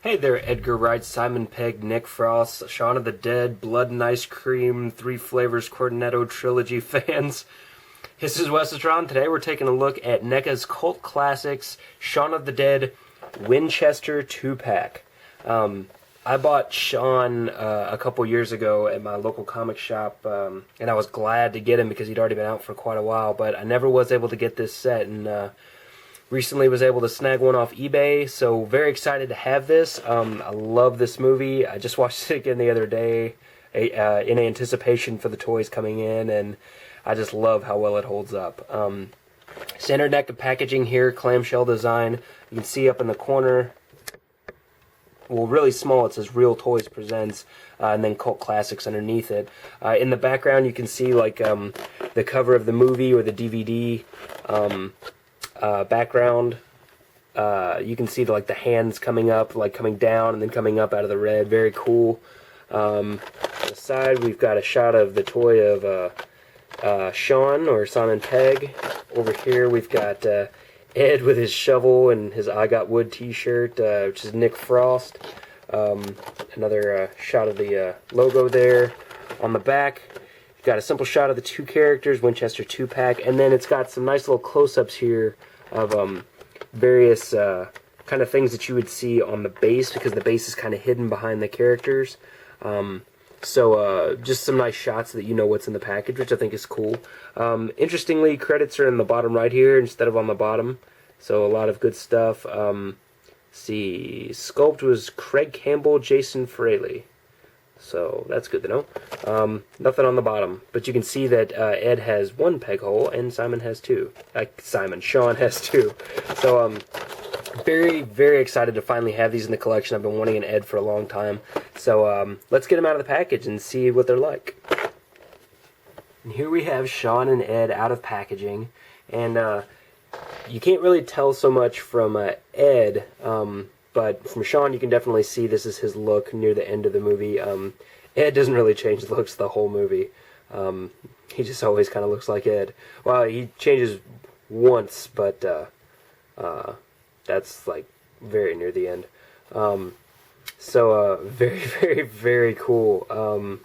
Hey there, Edgar Wright, Simon Pegg, Nick Frost, Shaun of the Dead, Blood and Ice Cream, Three Flavors Cornetto Trilogy fans. This is Winchester. Today we're taking a look at NECA's cult classics, Shaun of the Dead, Winchester 2-pack. I bought Shaun a couple years ago at my local comic shop, and I was glad to get him because he'd already been out for quite a while, but I never was able to get this set, and recently was able to snag one off eBay, so very excited to have this. I love this movie. I just watched it again the other day in anticipation for the toys coming in, and I just love how well it holds up. Standard NECA packaging here, clamshell design. You can see up in the corner, well, really small, it says Real Toys Presents, and then Cult Classics underneath it. In the background, you can see like the cover of the movie or the DVD. Background, you can see the hands coming up, coming down and then coming up out of the red. Very cool. On the side, we've got a shot of the toy of Shaun or Simon Pegg. Over here, we've got Ed with his shovel and his I Got Wood t-shirt, which is Nick Frost. Another shot of the logo there. On the back, you've got a simple shot of the two characters, Winchester 2-pack, and then it's got some nice little close-ups here of various kind of things that you would see on the base, because the base is kind of hidden behind the characters. So just some nice shots so that you know what's in the package, which I think is cool. Interestingly, credits are in the bottom right here instead of on the bottom, so a lot of good stuff. See, sculpt was Craig Campbell, Jason Fraley. So that's good to know. Nothing on the bottom, but you can see that Ed has one peg hole and Simon has two. Shaun has two. So very, very excited to finally have these in the collection. I've been wanting an Ed for a long time. So let's get them out of the package and see what they're like. And here we have Shaun and Ed out of packaging, and you can't really tell so much from Ed. But from Shaun, you can definitely see this is his look near the end of the movie. Ed doesn't really change looks the whole movie. He just always kind of looks like Ed. Well, he changes once, but that's very near the end. So very, very, very cool.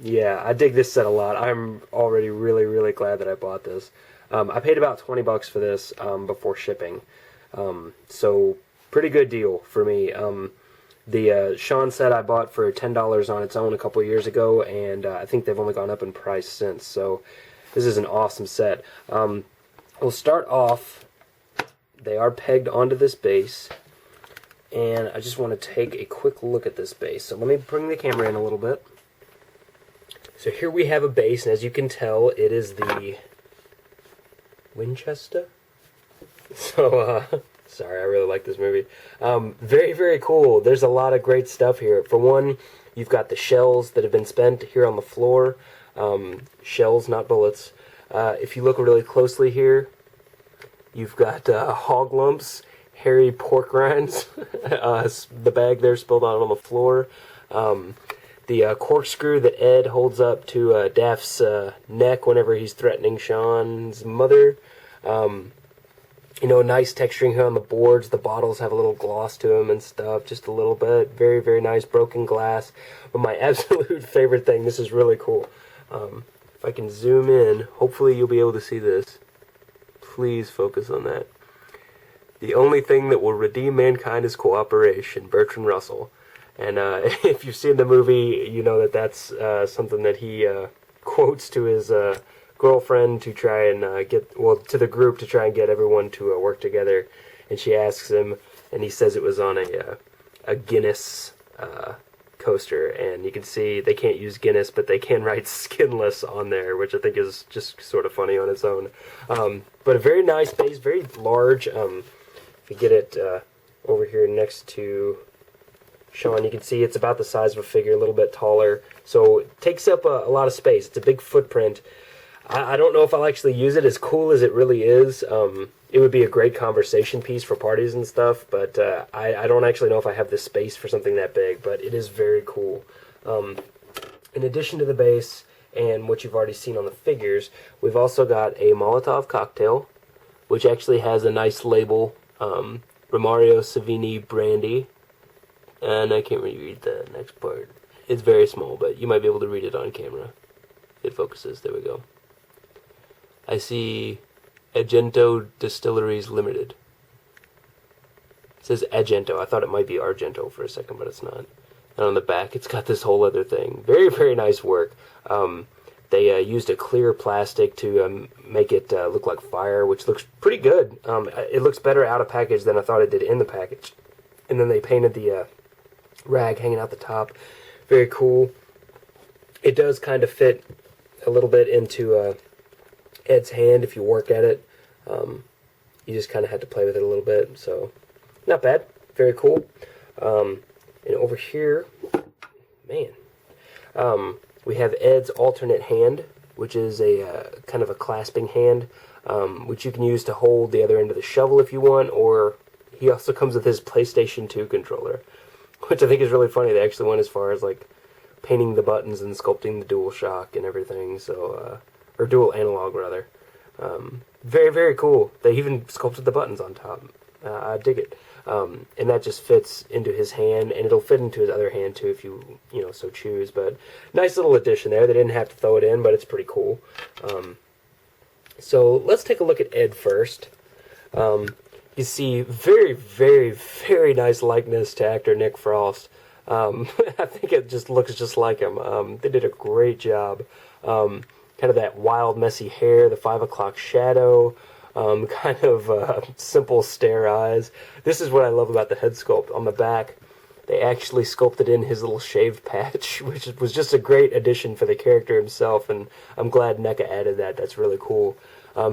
Yeah, I dig this set a lot. I'm already really, really glad that I bought this. I paid about $20 for this before shipping. So pretty good deal for me. The Shaun set I bought for $10 on its own a couple years ago, and I think they've only gone up in price since. So this is an awesome set. We'll start off. They are pegged onto this base, and I just want to take a quick look at this base. So let me bring the camera in a little bit. So here we have a base, and as you can tell, it is the Winchester. So sorry, I really like this movie. Very, very cool. There's a lot of great stuff here. For one, you've got the shells that have been spent here on the floor. Shells, not bullets. If you look really closely here, you've got hog lumps, hairy pork rinds, the bag there spilled out on the floor. The corkscrew that Ed holds up to Daph's neck whenever he's threatening Shaun's mother. You know, nice texturing here on the boards. The bottles have a little gloss to them and stuff, just a little bit. Very, very nice broken glass. But my absolute favorite thing, this is really cool. If I can zoom in, hopefully you'll be able to see this. Please focus on that. The only thing that will redeem mankind is cooperation, Bertrand Russell. And if you've seen the movie, you know that that's something that he quotes to his girlfriend to try and to the group to try and get everyone to work together. And she asks him, and he says it was on a Guinness coaster. And you can see they can't use Guinness, but they can write skinless on there, which I think is just sort of funny on its own. But a very nice base, very large. If you get it over here next to Shaun, you can see it's about the size of a figure, a little bit taller. So it takes up a lot of space. It's a big footprint. I don't know if I'll actually use it as cool as it really is. It would be a great conversation piece for parties and stuff, but I don't actually know if I have the space for something that big, but it is very cool. In addition to the base and what you've already seen on the figures, we've also got a Molotov cocktail, which actually has a nice label, Romario Savini Brandy. And I can't really read the next part. It's very small, but you might be able to read it on camera. It focuses. There we go. I see Argento Distilleries Limited. It says Argento. I thought it might be Argento for a second, but it's not. And on the back, it's got this whole other thing. Very, very nice work. They used a clear plastic to make it look like fire, which looks pretty good. It looks better out of package than I thought it did in the package. And then they painted the rag hanging out the top. Very cool. It does kind of fit a little bit into Ed's hand if you work at it. You just kind of had to play with it a little bit, so not bad. Very cool. And over here, man, we have Ed's alternate hand, which is a kind of a clasping hand, which you can use to hold the other end of the shovel if you want, or he also comes with his PlayStation 2 controller, which I think is really funny. They actually went as far as like painting the buttons and sculpting the dual shock and everything, so or dual analog rather. Very, very cool. They even sculpted the buttons on top. I dig it. And that just fits into his hand, and it'll fit into his other hand too if you so choose. But nice little addition there. They didn't have to throw it in, but it's pretty cool. So let's take a look at Ed first. You see very, very, very nice likeness to actor Nick Frost. I think it just looks just like him. They did a great job. Kind of that wild, messy hair, the 5 o'clock shadow, kind of simple stare eyes. This is what I love about the head sculpt. On the back, they actually sculpted in his little shaved patch, which was just a great addition for the character himself, and I'm glad NECA added that. That's really cool.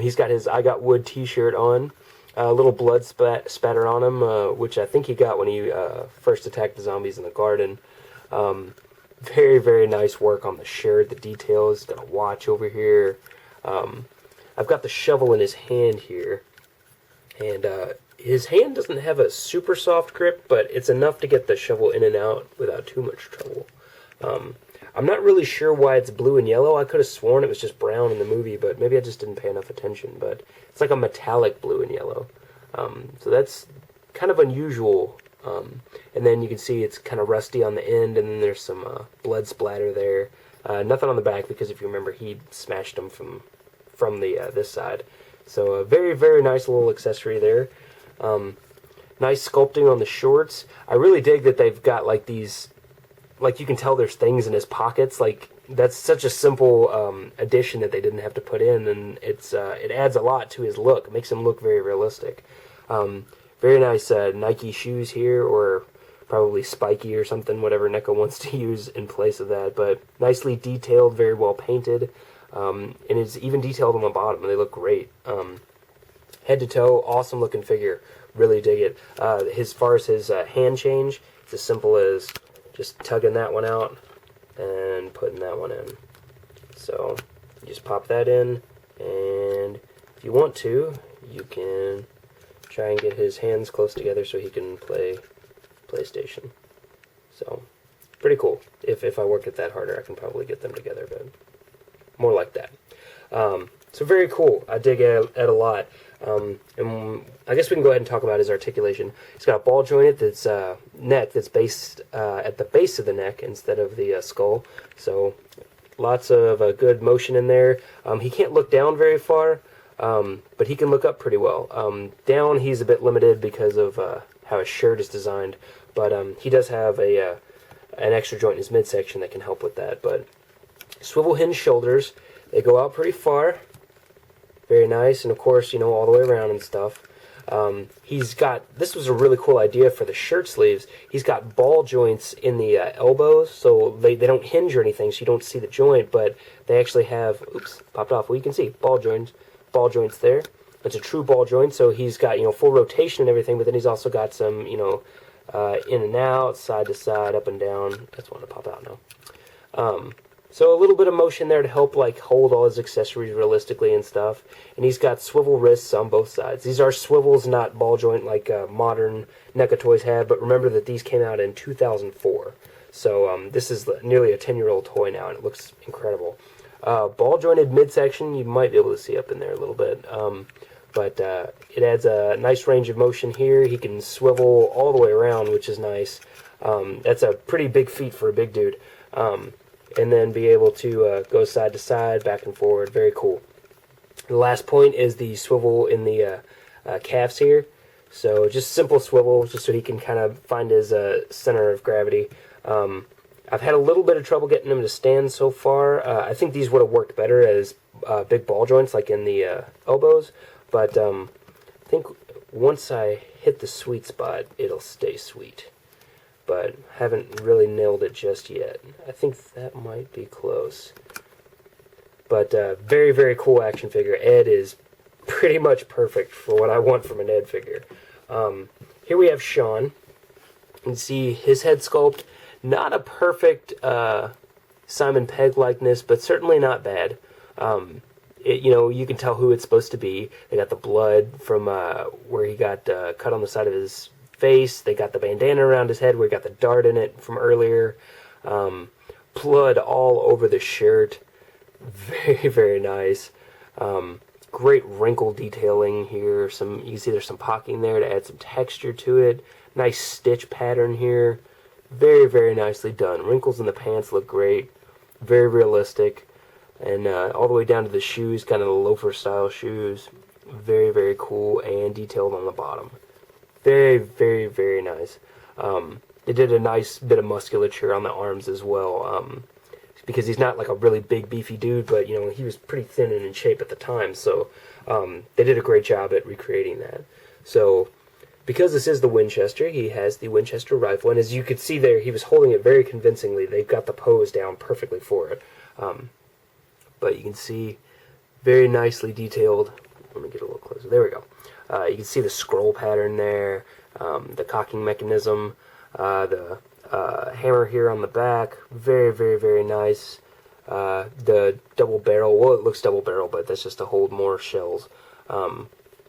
He's got his I Got Wood t-shirt on, a little blood spatter on him, which I think he got when he first attacked the zombies in the garden. Very, very nice work on the shirt, the details. He's got a watch over here. I've got the shovel in his hand here, and his hand doesn't have a super soft grip, but it's enough to get the shovel in and out without too much trouble. I'm not really sure why it's blue and yellow. I could have sworn it was just brown in the movie, but maybe I just didn't pay enough attention. But it's like a metallic blue and yellow, so that's kind of unusual. And then you can see it's kind of rusty on the end, and then there's some blood splatter there. Nothing on the back, because if you remember, he smashed them from the this side. So a very, very nice little accessory there. Nice sculpting on the shorts. I really dig that they've got like these, like you can tell there's things in his pockets. Like that's such a simple addition that they didn't have to put in, and it adds a lot to his look. It makes him look very realistic. Very nice Nike shoes here, or probably spiky or something, whatever NECA wants to use in place of that. But nicely detailed, very well painted, and it's even detailed on the bottom, and they look great. Head to toe, awesome looking figure. Really dig it. As far as his hand change, it's as simple as just tugging that one out and putting that one in. So you just pop that in, and if you want to, you can try and get his hands close together so he can play PlayStation. So, pretty cool. If I work it that harder, I can probably get them together, but more like that. So very cool. I dig Ed a lot. And I guess we can go ahead and talk about his articulation. He's got a ball jointed neck that's based at the base of the neck instead of the skull. So lots of good motion in there. He can't look down very far, but he can look up pretty well. Down, he's a bit limited because of how his shirt is designed, but he does have an extra joint in his midsection that can help with that. But swivel hinge shoulders, they go out pretty far. Very nice, and of course, all the way around and stuff. He's got, this was a really cool idea for the shirt sleeves. He's got ball joints in the elbows, so they don't hinge or anything, so you don't see the joint, but they actually have, oops, popped off. Well, you can see ball joints there. It's a true ball joint, so he's got, full rotation and everything, but then he's also got some, in and out, side to side, up and down. That's one to pop out now. So a little bit of motion there to help hold all his accessories realistically and stuff. And he's got swivel wrists on both sides. These are swivels, not ball joint like modern NECA toys had, but remember that these came out in 2004. So this is nearly a 10-year-old toy now, and it looks incredible. Ball jointed midsection, you might be able to see up in there a little bit. But it adds a nice range of motion here. He can swivel all the way around, which is nice. That's a pretty big feat for a big dude. And then be able to go side to side, back and forward. Very cool. The last point is the swivel in the calves here. So just simple swivel, just so he can kind of find his center of gravity. I've had a little bit of trouble getting him to stand so far. I think these would have worked better as big ball joints, like in the elbows. But I think once I hit the sweet spot, it'll stay sweet. But haven't really nailed it just yet. I think that might be close. But very, very cool action figure. Ed is pretty much perfect for what I want from an Ed figure. Here we have Shaun. You can see his head sculpt. Not a perfect Simon Pegg likeness, but certainly not bad. You can tell who it's supposed to be. They got the blood from where he got cut on the side of his face. They got the bandana around his head where he got the dart in it from earlier. Blood all over the shirt. Very, very nice. Great wrinkle detailing here. You can see there's some pocking there to add some texture to it. Nice stitch pattern here. Very, very nicely done. Wrinkles in the pants look great. Very realistic. And all the way down to the shoes, kind of the loafer style shoes. Very, very cool and detailed on the bottom. Very, very, very nice. They did a nice bit of musculature on the arms as well. Because he's not like a really big, beefy dude, but he was pretty thin and in shape at the time. So they did a great job at recreating that. So because this is the Winchester, he has the Winchester rifle, and as you could see there, he was holding it very convincingly. They've got the pose down perfectly for it. But you can see very nicely detailed. Let me get a little closer. There we go. You can see the scroll pattern there, the cocking mechanism, the hammer here on the back. Very, very, very nice. The double barrel, well, it looks double barrel, but that's just to hold more shells.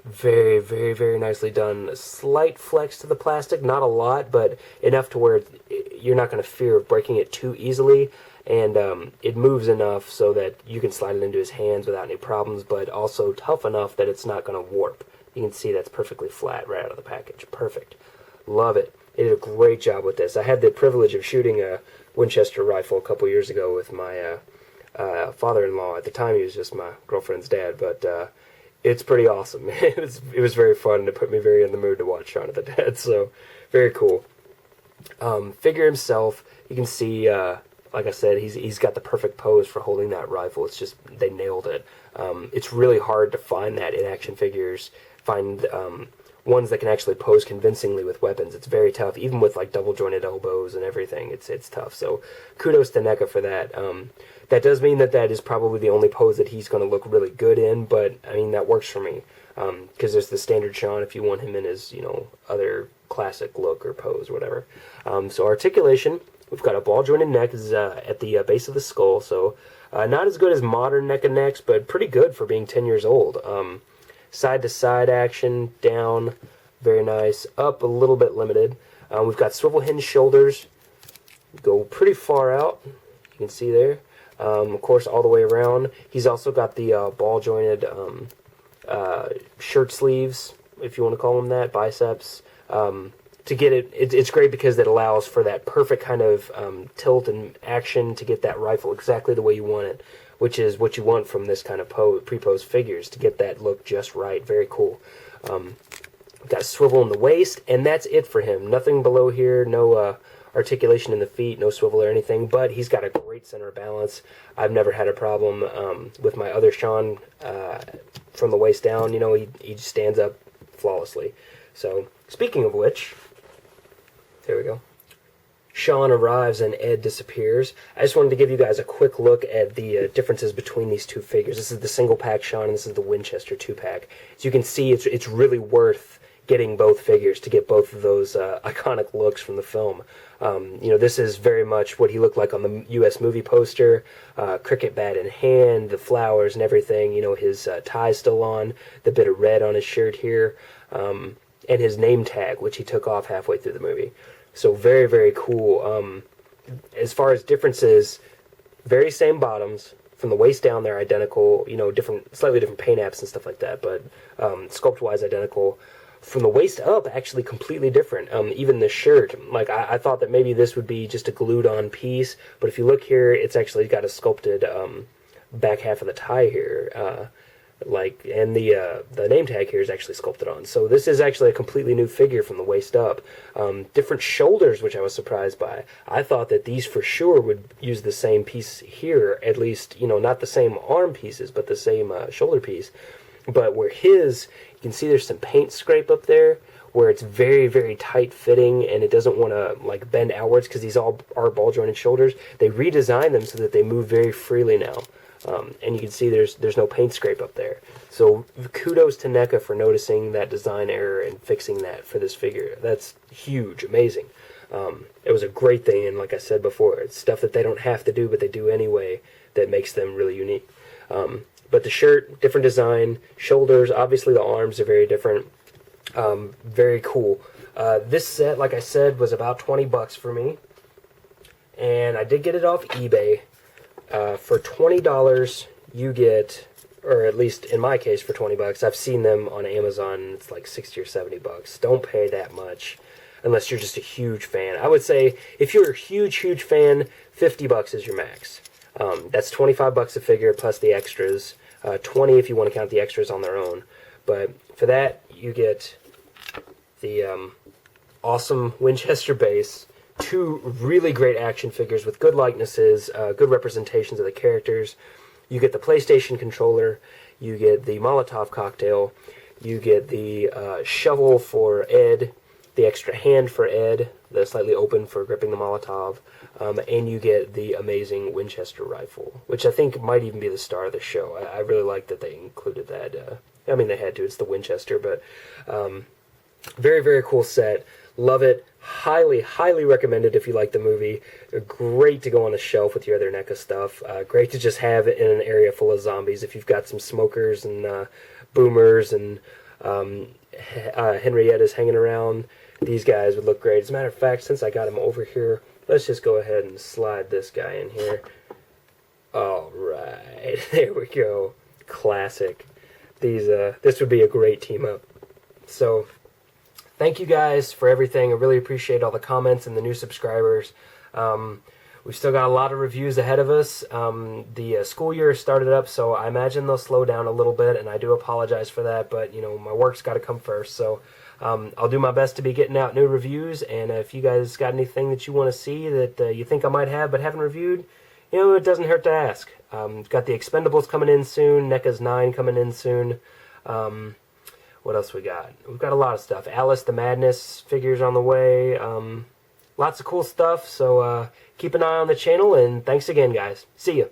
Very, very, very nicely done. A slight flex to the plastic, not a lot, but enough to where you're not going to fear of breaking it too easily. And it moves enough so that you can slide it into his hands without any problems, but also tough enough that it's not going to warp. You can see that's perfectly flat right out of the package. Perfect. Love it. They did a great job with this. I had the privilege of shooting a Winchester rifle a couple years ago with my father-in-law. At the time, he was just my girlfriend's dad, but it's pretty awesome. It was very fun, and it put me very in the mood to watch Shaun of the Dead, so very cool. Figure himself, you can see, like I said, he's got the perfect pose for holding that rifle. It's just, they nailed it. It's really hard to find that in action figures, find ones that can actually pose convincingly with weapons. It's very tough, even with like double jointed elbows and everything. It's tough. So kudos to NECA for that. That does mean that is probably the only pose that he's going to look really good in, but I mean that works for me because there's the standard Shaun if you want him in his other classic look or pose or whatever. So articulation, we've got a ball jointed neck at the base of the skull. So not as good as modern NECA necks, but pretty good for being 10 years old. Side-to-side action, down, very nice. Up, a little bit limited. We've got swivel hinge shoulders, go pretty far out, you can see there. Of course, all the way around. He's also got the ball-jointed shirt sleeves, if you want to call them that, biceps. To get it's great because it allows for that perfect kind of tilt and action to get that rifle exactly the way you want it, which is what you want from this kind of pre-pose figures, to get that look just right. Very cool. Got a swivel in the waist, and that's it for him. Nothing below here, no articulation in the feet, no swivel or anything, but he's got a great center of balance. I've never had a problem with my other Shaun from the waist down. He just stands up flawlessly. So, speaking of which, there we go. Shaun arrives and Ed disappears. I just wanted to give you guys a quick look at the differences between these two figures. This is the single pack Shaun, and this is the Winchester 2-pack. As you can see, it's really worth getting both figures to get both of those iconic looks from the film. This is very much what he looked like on the U.S. movie poster, cricket bat in hand, the flowers and everything, his tie's still on, the bit of red on his shirt here, and his name tag, which he took off halfway through the movie. So very, very cool. As far as differences, very same bottoms. From the waist down, they're identical, slightly different paint apps and stuff like that, but sculpt-wise identical. from the waist up, actually completely different. Even the shirt, like I thought that maybe this would be just a glued-on piece, but if you look here, it's actually got a sculpted back half of the tie here, and the name tag here is actually sculpted on. So this is actually a completely new figure from the waist up. Different shoulders, which I was surprised by. I thought that these for sure would use the same piece here, at least, you know, not the same arm pieces, but the same shoulder piece. But where his, you can see there's some paint scrape up there where it's very, very tight fitting and it doesn't want to like bend outwards because these all are ball jointed shoulders. They redesigned them so that they move very freely now. And you can see there's no paint scrape up there. So kudos to NECA for noticing that design error and fixing that for this figure. That's huge, amazing. It was a great thing, and like I said before, it's stuff that they don't have to do, but they do anyway that makes them really unique. But the shirt, different design, shoulders, obviously the arms are very different. Very cool. This set, like I said, was about $20 for me, and I did get it off eBay. For $20, you get, or at least in my case for $20, I've seen them on Amazon, it's like $60 or $70. Don't pay that much unless you're just a huge fan. I would say if you're a huge, huge fan, $50 is your max. That's $25 a figure plus the extras. 20 if you want to count the extras on their own. But for that, you get the awesome Winchester base, two really great action figures with good likenesses, good representations of the characters. You get the PlayStation controller, you get the Molotov cocktail, you get the shovel for Ed, the extra hand for Ed, the slightly open for gripping the Molotov, and you get the amazing Winchester rifle, which I think might even be the star of the show. I really like that they included that. I mean, they had to, it's the Winchester, but very, very cool set. Love it. Highly, highly recommended if you like the movie. Great to go on a shelf with your other NECA stuff. Great to just have it in an area full of zombies. If you've got some smokers and boomers and Henriettas hanging around, these guys would look great. As a matter of fact, since I got him over here, let's just go ahead and slide this guy in here. Alright, there we go. Classic. This would be a great team up. So, thank you guys for everything. I really appreciate all the comments and the new subscribers. We've still got a lot of reviews ahead of us. The school year started up, so I imagine they'll slow down a little bit, and I do apologize for that, but you know, my work's got to come first. So I'll do my best to be getting out new reviews, and if you guys got anything that you want to see that you think I might have but haven't reviewed, you know, it doesn't hurt to ask. Got the Expendables coming in soon, NECA's 9 coming in soon. What else we got? We've got a lot of stuff. Alice the Madness figures on the way. Lots of cool stuff, so keep an eye on the channel, and thanks again, guys. See ya.